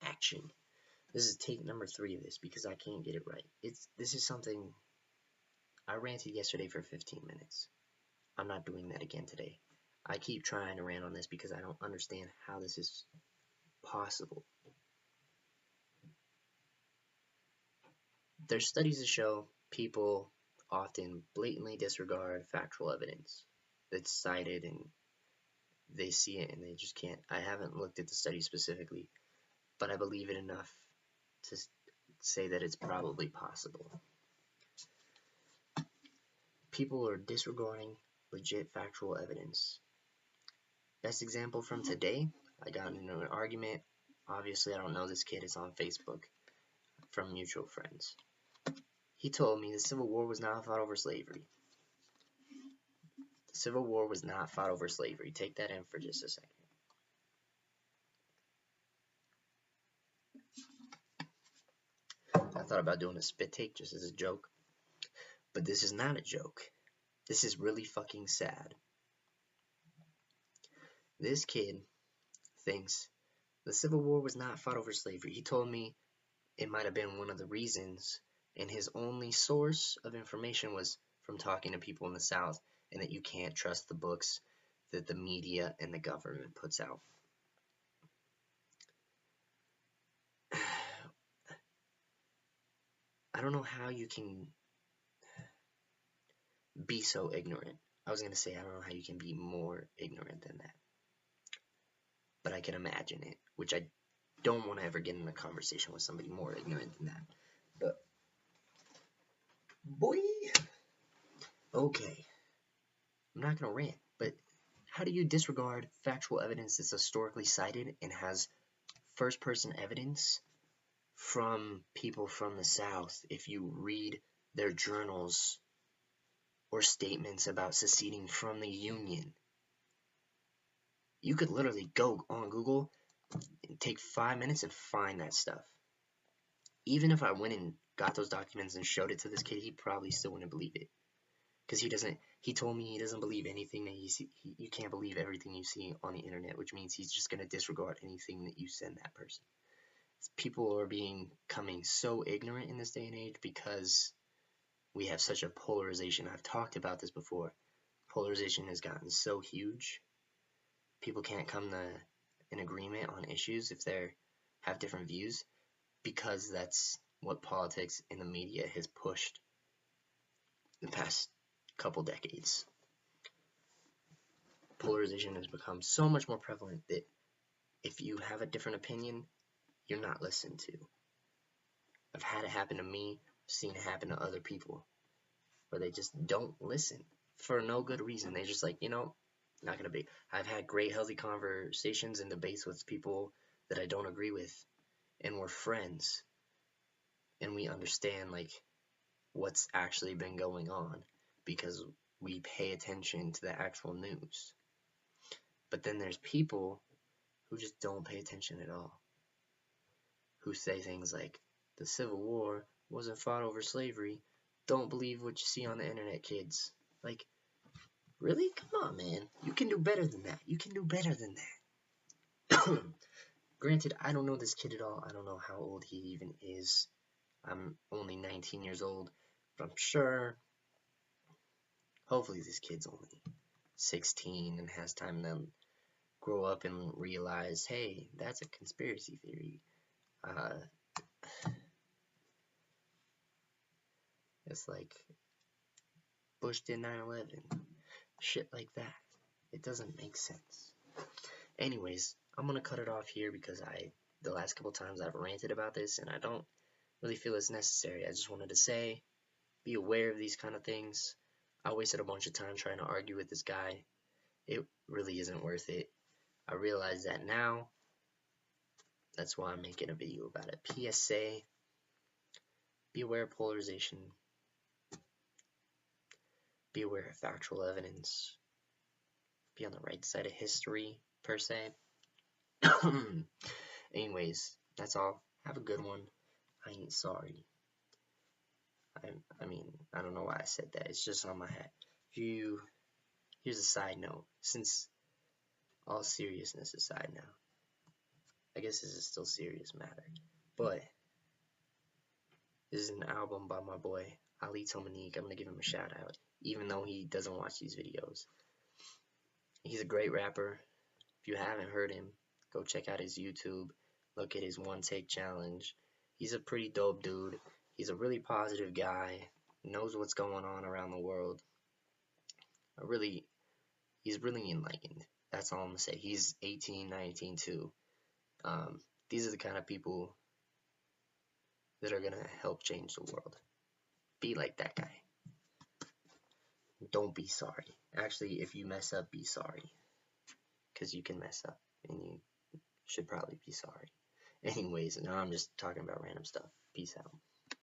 action. This is take number 3 of this because I can't get it right. This is something I ranted yesterday for 15 minutes. I'm not doing that again today. I keep trying to rant on this because I don't understand how this is possible. There's studies that show people often blatantly disregard factual evidence that's cited, and they see it and they just can't. I haven't looked at the study specifically, but I believe it enough to say that it's probably possible. People are disregarding legit factual evidence. Best example from today, I got into an argument. Obviously, I don't know this kid. It's on Facebook from mutual friends. He told me the Civil War was not fought over slavery. The Civil War was not fought over slavery. Take that in for just a second. I thought about doing a spit take just as a joke, but this is not a joke. This is really fucking sad. This kid thinks the Civil War was not fought over slavery. He told me it might have been one of the reasons, and his only source of information was from talking to people in the South, and that you can't trust the books that the media and the government puts out. I don't know how you can be so ignorant. I was going to say, I don't know how you can be more ignorant than that. But I can imagine it, which I don't want to ever get in a conversation with somebody more ignorant than that. But, boy, okay. I'm not going to rant, but how do you disregard factual evidence that's historically cited and has first-person evidence from people from the South if you read their journals or statements about seceding from the Union? You could literally go on Google and take 5 minutes and find that stuff. Even if I went and got those documents and showed it to this kid, he probably still wouldn't believe it. Because he told me he doesn't believe anything that you can't believe everything you see on the internet, which means he's just going to disregard anything that you send that person. People are becoming so ignorant in this day and age because we have such a polarization. I've talked about this before. Polarization has gotten so huge. People can't come to an agreement on issues if they have different views, because that's what politics and the media has pushed the past couple decades. Polarization has become so much more prevalent that if you have a different opinion, you're not listened to. I've had it happen to me, I've seen it happen to other people, where they just don't listen for no good reason. They're just like, not gonna be. I've had great healthy conversations and debates with people that I don't agree with, and we're friends, and we understand what's actually been going on because we pay attention to the actual news. But then there's people who just don't pay attention at all, who say things like, the Civil War wasn't fought over slavery. Don't believe what you see on the internet, kids. Like, really? Come on, man. You can do better than that. You can do better than that. Granted, I don't know this kid at all. I don't know how old he even is. I'm only 19 years old, but I'm sure, hopefully this kid's only 16 and has time to grow up and realize, hey, that's a conspiracy theory. It's like Bush did 9/11. Shit like that. It doesn't make sense. Anyways, I'm going to cut it off here because the last couple times I've ranted about this and I don't really feel it's necessary. I just wanted to say, be aware of these kind of things. I wasted a bunch of time trying to argue with this guy. It really isn't worth it. I realize that now. That's why I'm making a video about it. PSA, be aware of polarization. Be aware of factual evidence. Be on the right side of history, per se. Anyways, that's all. Have a good one. I ain't sorry. I mean, I don't know why I said that. It's just on my head. Here's a side note. Since all seriousness aside now, I guess this is still serious matter. But this is an album by my boy Ali Tomanique. I'm gonna give him a shout out, even though he doesn't watch these videos. He's a great rapper. If you haven't heard him, go check out his YouTube. Look at his one take challenge. He's a pretty dope dude. He's a really positive guy. Knows what's going on around the world. He's really enlightened. That's all I'm gonna say. He's 18, 19 too. These are the kind of people that are gonna help change the world. Be like that guy. Don't be sorry. Actually, if you mess up, be sorry. Because you can mess up and you should probably be sorry. Anyways, now I'm just talking about random stuff. Peace out.